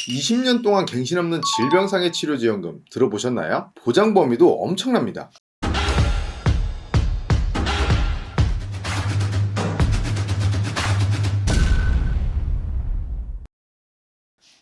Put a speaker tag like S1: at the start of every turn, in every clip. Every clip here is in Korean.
S1: 20년 동안 갱신 없는 질병상해 치료지원금 들어보셨나요? 보장 범위도 엄청납니다.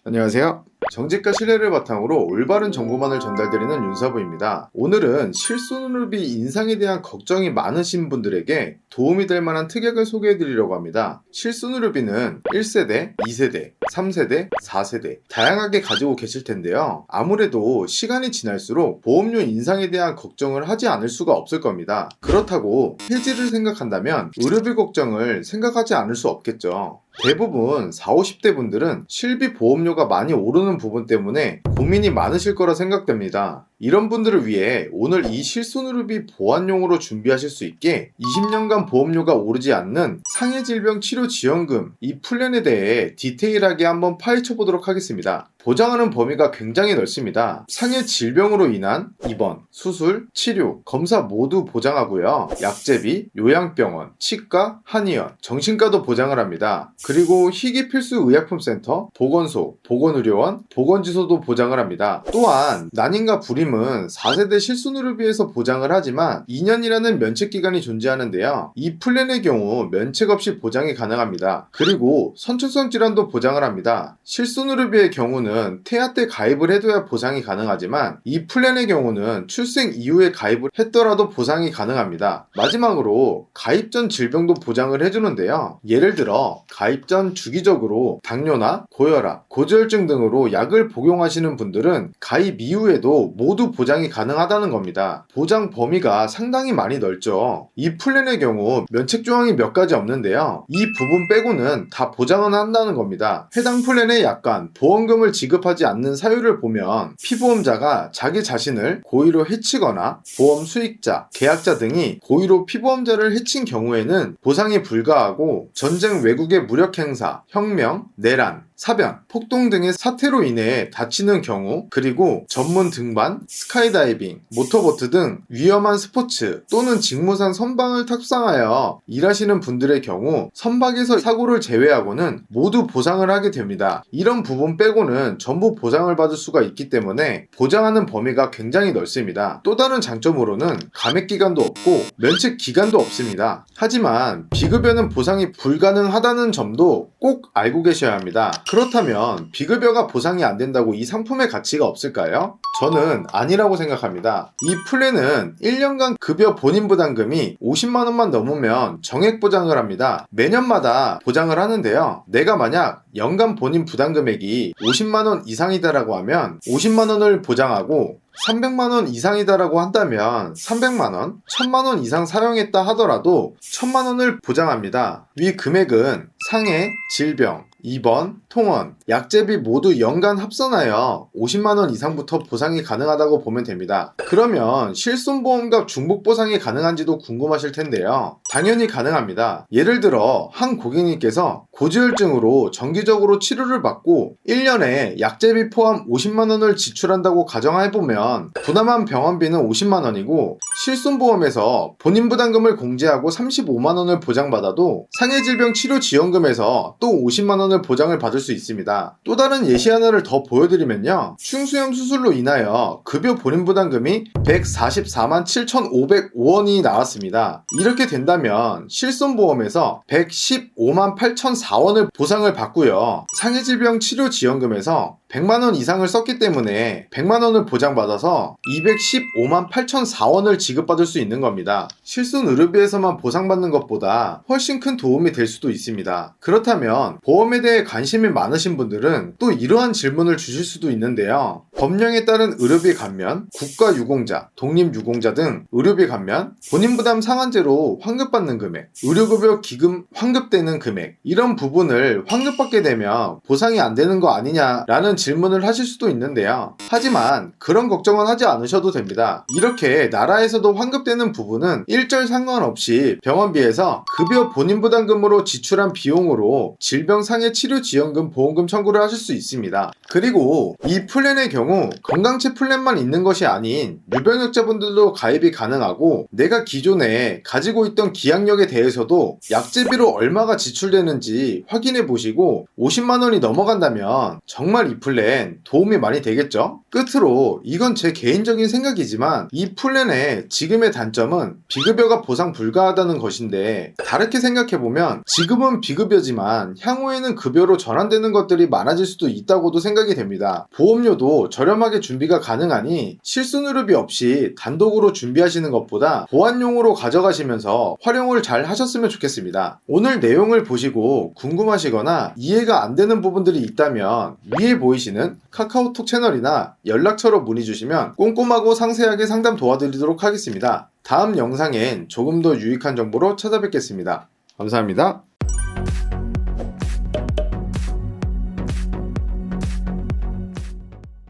S1: 안녕하세요. 정직과 신뢰를 바탕으로 올바른 정보만을 전달드리는 윤사부입니다. 오늘은 실손의료비 인상에 대한 걱정이 많으신 분들에게 도움이 될 만한 특약을 소개해드리려고 합니다. 실손의료비는 1세대, 2세대, 3세대, 4세대 다양하게 가지고 계실 텐데요. 아무래도 시간이 지날수록 보험료 인상에 대한 걱정을 하지 않을 수가 없을 겁니다. 그렇다고 폐지를 생각한다면 의료비 걱정을 생각하지 않을 수 없겠죠. 대부분 40, 50대 분들은 실비 보험료가 많이 오르는 부분 때문에 고민이 많으실 거라 생각됩니다. 이런 분들을 위해 오늘 이 실손의료비 보완용으로 준비하실 수 있게 20년간 보험료가 오르지 않는 상해질병치료지원금 이 플랜에 대해 디테일하게 한번 파헤쳐 보도록 하겠습니다. 보장하는 범위가 굉장히 넓습니다. 상해 질병으로 인한 입원, 수술, 치료, 검사 모두 보장하고요. 약제비, 요양병원, 치과, 한의원, 정신과도 보장을 합니다. 그리고 희귀필수의약품센터, 보건소, 보건의료원, 보건지소도 보장을 합니다. 또한 난임과 불임은 4세대 실손의료비에서 보장을 하지만 2년이라는 면책기간이 존재하는데요. 이 플랜의 경우 면책 없이 보장이 가능합니다. 그리고 선천성 질환도 보장을 합니다. 실손의료비의 경우는 태아 때 가입을 해둬야 보상이 가능하지만 이 플랜의 경우는 출생 이후에 가입을 했더라도 보상이 가능합니다. 마지막으로 가입 전 질병도 보장을 해주는데요. 예를 들어 가입 전 주기적으로 당뇨나 고혈압, 고지혈증 등으로 약을 복용하시는 분들은 가입 이후에도 모두 보장이 가능하다는 겁니다. 보장 범위가 상당히 많이 넓죠. 이 플랜의 경우 면책 조항이 몇 가지 없는데요. 이 부분 빼고는 다 보장은 한다는 겁니다. 해당 플랜의 약관, 보험금을 지급하지 않는 사유를 보면 피보험자가 자기 자신을 고의로 해치거나 보험 수익자, 계약자 등이 고의로 피보험자를 해친 경우에는 보상이 불가하고 전쟁 외국의 무력 행사, 혁명, 내란, 사변, 폭동 등의 사태로 인해 다치는 경우, 그리고 전문 등반, 스카이다이빙, 모터보트 등 위험한 스포츠 또는 직무상 선박을 탑승하여 일하시는 분들의 경우 선박에서 사고를 제외하고는 모두 보상을 하게 됩니다. 이런 부분 빼고는 전부 보상을 받을 수가 있기 때문에 보장하는 범위가 굉장히 넓습니다. 또 다른 장점으로는 감액기간도 없고 면책기간도 없습니다. 하지만 비급여는 보상이 불가능하다는 점도 꼭 알고 계셔야 합니다. 그렇다면 비급여가 보상이 안 된다고 이 상품의 가치가 없을까요? 저는 아니라고 생각합니다. 이 플랜은 1년간 급여 본인 부담금이 50만원만 넘으면 정액 보장을 합니다. 매년마다 보장을 하는데요. 내가 만약 연간 본인 부담금액이 50만원 이상이다라고 하면 50만원을 보장하고 300만원 이상이다라고 한다면 300만원, 1000만원 이상 사용했다 하더라도 1000만원을 보장합니다. 위 금액은 상해, 질병, 입원, 통원, 약제비 모두 연간 합산하여 50만원 이상부터 보상이 가능하다고 보면 됩니다. 그러면 실손보험과 중복보상이 가능한지도 궁금하실 텐데요. 당연히 가능합니다. 예를 들어 한 고객님께서 고지혈증으로 정기적으로 치료를 받고 1년에 약제비 포함 50만원을 지출한다고 가정해보면 부담한 병원비는 50만원이고 실손보험에서 본인 부담금을 공제하고 35만원을 보장받아도 상해질병치료지원금에서 또 50만원을 보장을 받을 수 있습니다. 또 다른 예시 하나를 더 보여드리면요. 충수염 수술로 인하여 급여 본인 부담금이 144만 7,505원이 나왔습니다. 이렇게 된다면 실손보험에서 115만 8,004원을 보상을 받고요. 상해질병치료지원금에서 100만원 이상을 썼기 때문에 100만원을 보장받아서 215만 8,004원을 지급받을 수 있는 겁니다. 실손의료비에서만 보상받는 것보다 훨씬 큰 도움이 될 수도 있습니다. 그렇다면 보험에 대해 관심이 많으신 분들은 또 이러한 질문을 주실 수도 있는데요. 법령에 따른 의료비 감면, 국가유공자, 독립유공자 등 의료비 감면, 본인 부담 상한제로 환급받는 금액, 의료급여 기금 환급되는 금액 이런 부분을 환급받게 되면 보상이 안 되는 거 아니냐라는 질문을 하실 수도 있는데요. 하지만 그런 걱정은 하지 않으셔도 됩니다. 이렇게 나라에서도 환급되는 부분은 일절 상관없이 병원비에서 급여 본인 부담금으로 지출한 비용으로 질병상해 치료지원금 보험금 청구를 하실 수 있습니다. 그리고 이 플랜의 경우 경우 건강체 플랜만 있는 것이 아닌 무병역자분들도 가입이 가능하고 내가 기존에 가지고 있던 기약력에 대해서도 약제비로 얼마가 지출되는지 확인해 보시고 50만원이 넘어간다면 정말 이 플랜 도움이 많이 되겠죠? 끝으로 이건 제 개인적인 생각이지만 이 플랜의 지금의 단점은 비급여가 보상 불가하다는 것인데, 다르게 생각해보면 지금은 비급여지만 향후에는 급여로 전환되는 것들이 많아질 수도 있다고도 생각이 됩니다. 보험료도 저렴하게 준비가 가능하니 실손의료비 없이 단독으로 준비하시는 것보다 보안용으로 가져가시면서 활용을 잘 하셨으면 좋겠습니다. 오늘 내용을 보시고 궁금하시거나 이해가 안 되는 부분들이 있다면 위에 보이시는 카카오톡 채널이나 연락처로 문의 주시면 꼼꼼하고 상세하게 상담 도와드리도록 하겠습니다. 다음 영상엔 조금 더 유익한 정보로 찾아뵙겠습니다. 감사합니다.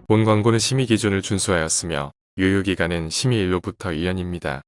S2: 본 광고는 심의 기준을 준수하였으며 유효기간은 심의일로부터 1년입니다.